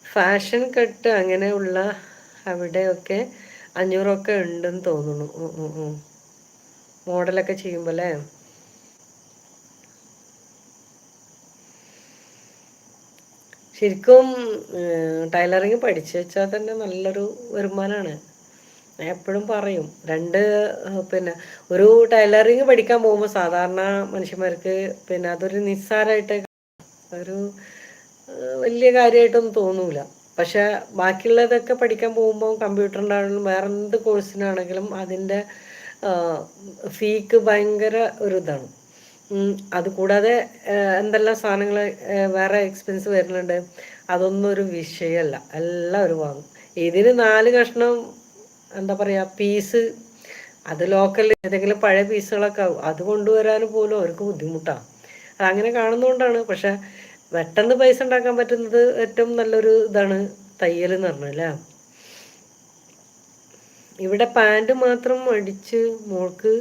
Fashion cut അങ്ങനെയുള്ള അവിടെയൊക്കെ 500 ഉണ്ടെന്ന് തോന്നുന്നു. മോഡലൊക്കെ ചെയ്യുമ്പോൾ അല്ലേ? ശരിക്കും ടൈലറിങ് പഠിച്ചു വെച്ചാൽ തന്നെ നല്ലൊരു വരുമാനമാണ്. ഞാൻ എപ്പോഴും പറയും പിന്നെ ഒരു ടൈലറിങ് പഠിക്കാൻ പോകുമ്പോൾ സാധാരണ മനുഷ്യന്മാർക്ക് പിന്നെ അതൊരു നിസ്സാരമായിട്ട് ഒരു വലിയ കാര്യമായിട്ടൊന്നും തോന്നൂല. പക്ഷെ ബാക്കിയുള്ളതൊക്കെ പഠിക്കാൻ പോകുമ്പോൾ കമ്പ്യൂട്ടറിൻ്റെ ആണെങ്കിലും വേറെ എന്ത് കോഴ്സിനാണെങ്കിലും അതിൻ്റെ ഫീക്ക് ഭയങ്കര ഒരു ഇതാണ്. അതുകൂടാതെ എന്തെല്ലാം സാധനങ്ങൾ വേറെ എക്സ്പെൻസ് വരുന്നുണ്ട്, അതൊന്നും ഒരു വിഷയമല്ല. എല്ലാം അവർ വാങ്ങും. ഇതിന് 4 കഷ്ണം എന്താ പറയുക പീസ്, അത് ലോക്കൽ ഏതെങ്കിലും പഴയ പീസുകളൊക്കെ ആവും, അത് കൊണ്ടുവരാൻ പോലും അവർക്ക് ബുദ്ധിമുട്ടാണ്. അതങ്ങനെ കാണുന്നതുകൊണ്ടാണ്. പക്ഷെ പെട്ടെന്ന് പൈസ ഉണ്ടാക്കാൻ പറ്റുന്നത് ഏറ്റവും നല്ലൊരു ഇതാണ് തയ്യൽ എന്ന് പറഞ്ഞല്ലേ. ഇവിടെ പാൻറ് മാത്രം അടിച്ച് മോൾക്ക്